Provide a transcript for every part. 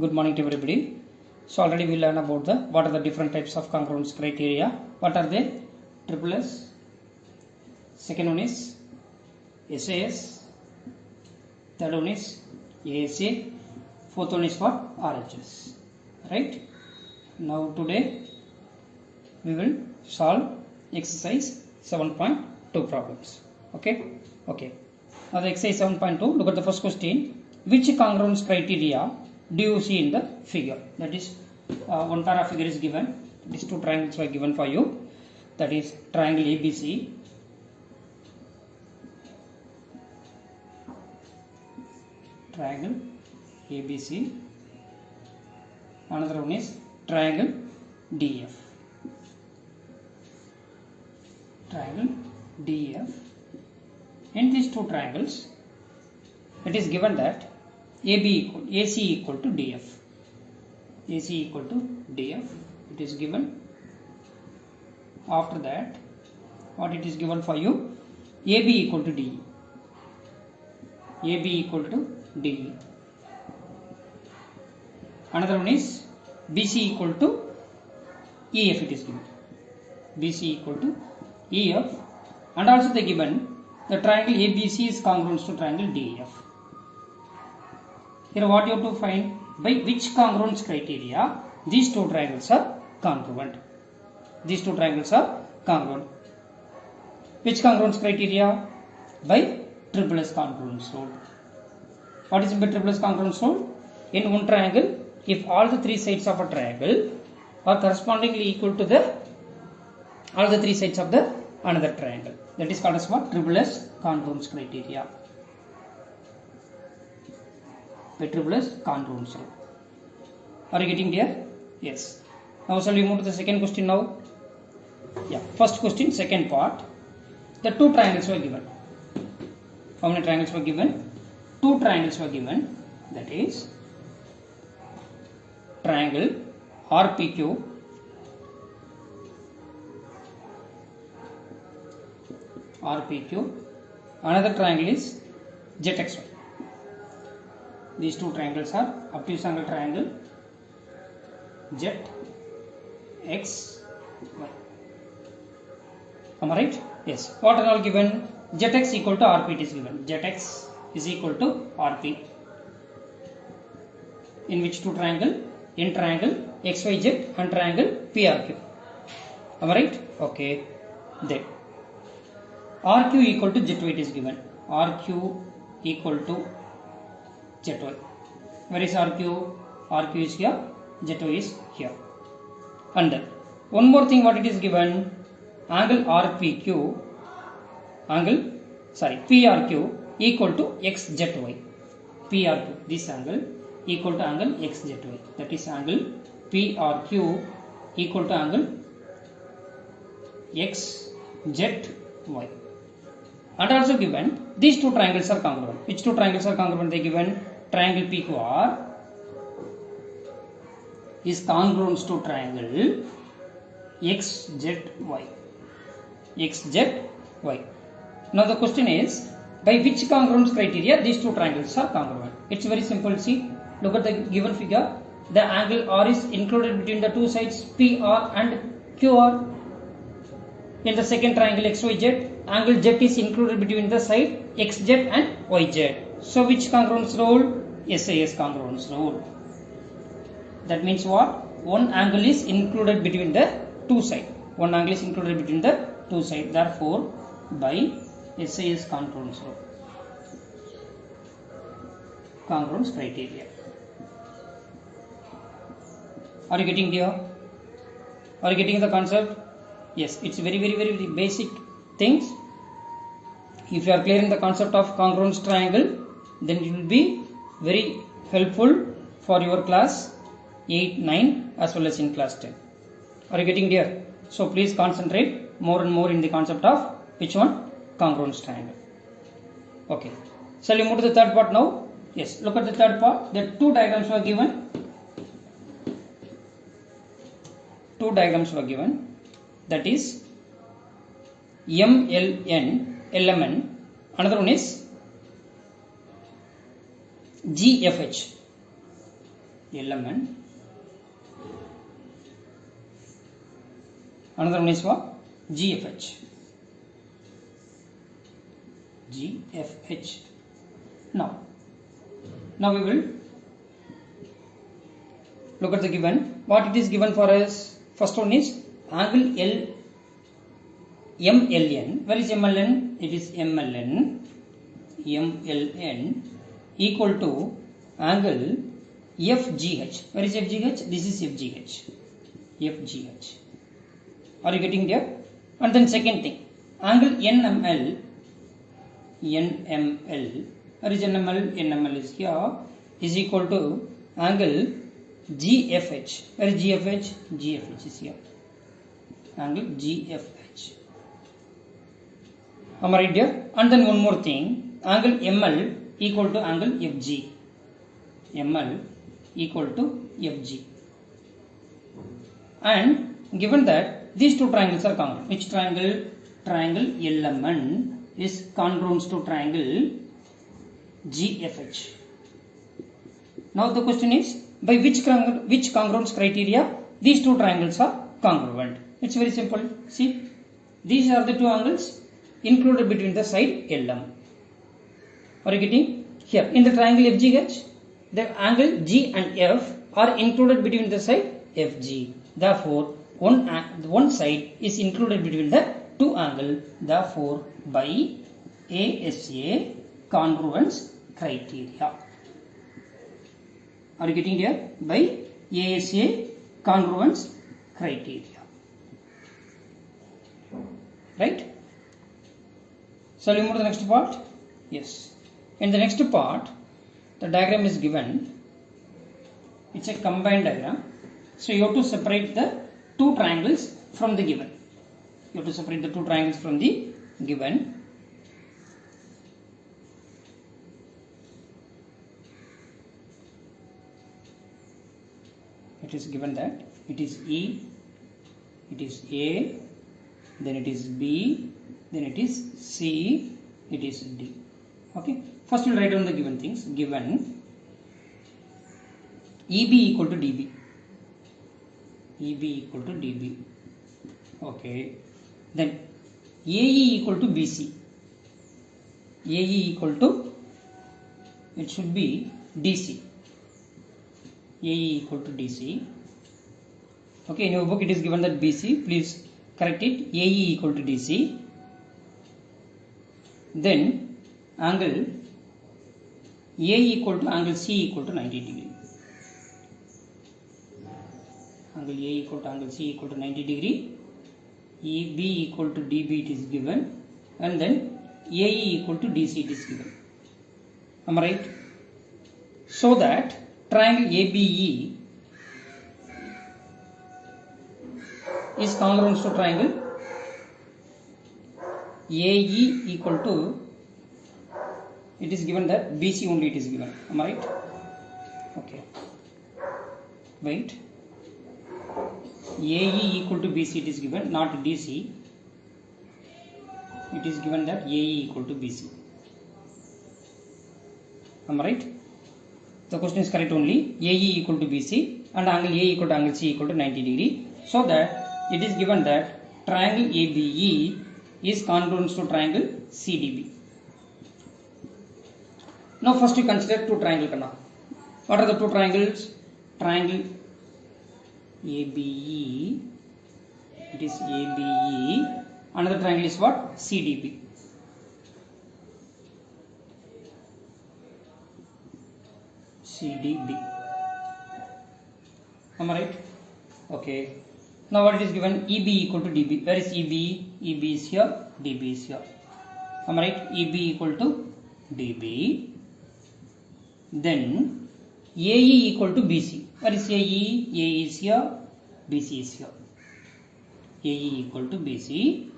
Good morning to everybody. So already we learned about what are the different types of congruence criteria. What are they? Triple S. Second one is SAS. Third one is ASA. Fourth one is what? RHS. Right? Now today we will solve exercise 7.2 problems. Okay? Okay. Now the exercise 7.2. Look at the first question. Which congruence criteria do you see in the figure? That is one para figure is given. These two triangles were given for you. That is triangle ABC. Triangle ABC. Another one is triangle DF. Triangle DF. In these two triangles, it is given that AC equal to DF. AC equal to DF. It is given. After that, what it is given for you? AB equal to DE. AB equal to DE. Another one is BC equal to EF. It is given. BC equal to EF. And also they given the triangle ABC is congruent to triangle DEF. Here what you have to find? By which congruence criteria these two triangles are congruent. These two triangles are congruent. Which congruence criteria? By triple S congruence rule. What is by triple S congruence rule? In one triangle, if all the three sides of a triangle are correspondingly equal to the all the three sides of the another triangle, that is called as what? Triple S congruence criteria. By triple S congruence rule. Are you getting here? Yes. Now shall we move to the second question now? Yeah. First question, second part. The two triangles were given. How many triangles were given? Two triangles were given. That is triangle RPQ Another triangle is ZXY. These two triangles are obtuse angle triangle ZXY. Am I right? Yes. What are all given? ZX equal to RP it is given. ZX is equal to RP. In which two triangle? In triangle XYZ and triangle PRQ. Am I right? Okay. Then RQ equal to ZY it is given. RQ equal to ZY. Where is RQ? RQ is here. ZY is here. And then one more thing, what it is given? Angle PRQ equal to XZY. PRQ, this angle equal to angle XZY. That is angle PRQ equal to angle XZY. And also given these two triangles are congruent. Which two triangles are congruent? They given triangle PQR is congruent to triangle XZY. XZY. Now the question is, by which congruence criteria these two triangles are congruent? It's very simple. See, look at the given figure. The angle R is included between the two sides PR and QR. In the second triangle XYZ, angle Z is included between the side XZ and YZ. So which congruence rule? SAS congruence rule. That means what? One angle is included between the two sides. One angle is included between the two sides. Therefore, by SAS congruence rule. Congruence criteria. Are you getting here? Are you getting the concept? Yes, it's very basic things. If you are clearing the concept of congruence triangle, then it will be very helpful for your class 8, 9 as well as in class 10. Are you getting there? So please concentrate more and more in the concept of which one? Congruence triangle. Okay. Shall we move to the third part now? Yes. Look at the third part. The two diagrams were given. Two diagrams were given. That is MLN, LMN. Another one is GFH. element. Another one is what? GFH. GFH. Now we will look at the given. What it is given for us? First one is angle MLN. Where is MLN? It is MLN equal to angle FGH. Where is FGH? This is FGH. FGH. Are you getting there? And then second thing, angle NML. Where is NML? NML is here. Is equal to angle GFH. Where is GFH? GFH is here. Angle GFH. Am I right there? And then one more thing, angle ML equal to angle FG. ML equal to FG. And given that these two triangles are congruent. Which triangle? Triangle LMN is congruent to triangle GFH. Now the question is, by which congruence criteria these two triangles are congruent? It's very simple. See, these are the two angles included between the side LM. Are you getting? Here in the triangle FGH, the angle G and F are included between the side FG. Therefore, one side is included between the two angles. Therefore, by ASA congruence criteria. Are you getting here? By ASA congruence criteria. Right? Shall we move to the next part? Yes. In the next part, the diagram is given. It's a combined diagram. So you have to separate the two triangles from the given. You have to separate the two triangles from the given. It is given that it is E, it is A, then it is B, then it is C, it is D. Okay. First we will write down the given things. Given EB equal to DB. EB equal to DB. Okay. Then AE equal to BC. AE equal to, it should be DC. AE equal to DC. Okay, in your book it is given that BC. Please correct it. AE equal to DC. Then angle A equal to angle C equal to 90 degree. Angle A equal to angle C equal to 90 degree. EB equal to DB it is given. And then AE equal to DC it is given. Am I right? So that triangle ABE is congruent to triangle AE equal to, it is given that BC only it is given. Am I right? Okay. Wait. AE equal to BC it is given, not DC. It is given that AE equal to BC. Am I right? The question is correct only. AE equal to BC and angle A equal to angle C equal to 90 degree. So that it is given that triangle ABE is congruent to triangle CDB. Now first we consider two triangles. What are the two triangles? Triangle ABE, it is ABE. Another triangle is what? CDB. CDB. Am I right? Okay. Now what it is given? EB equal to DB. Where is EB? EB is here, DB is here. Am I right? EB equal to DB. Then AE equal to BC. Where is AE? AE is here, BC is here. AE equal to BC.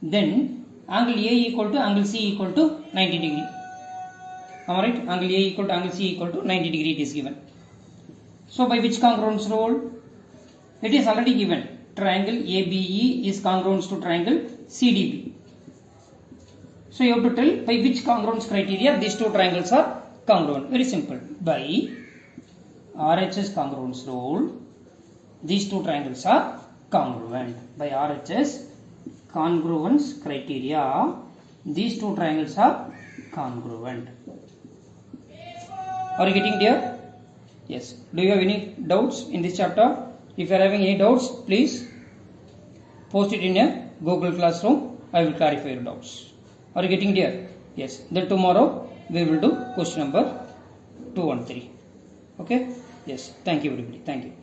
Then angle A equal to angle C equal to 90 degree. Am I right? Angle A equal to angle C equal to 90 degree it is given. So by which congruence rule? It is already given. Triangle ABE is congruent to triangle CDB. So you have to tell by which congruence criteria these two triangles are congruent. Very simple. By RHS congruence rule, these two triangles are congruent. By RHS congruence criteria, these two triangles are congruent. Are you getting there? Yes. Do you have any doubts in this chapter? If you are having any doubts, please post it in a Google Classroom. I will clarify your doubts. Are you getting there? Yes. Then tomorrow we will do question number 2 and 3. Okay? Yes. Thank you everybody. Thank you.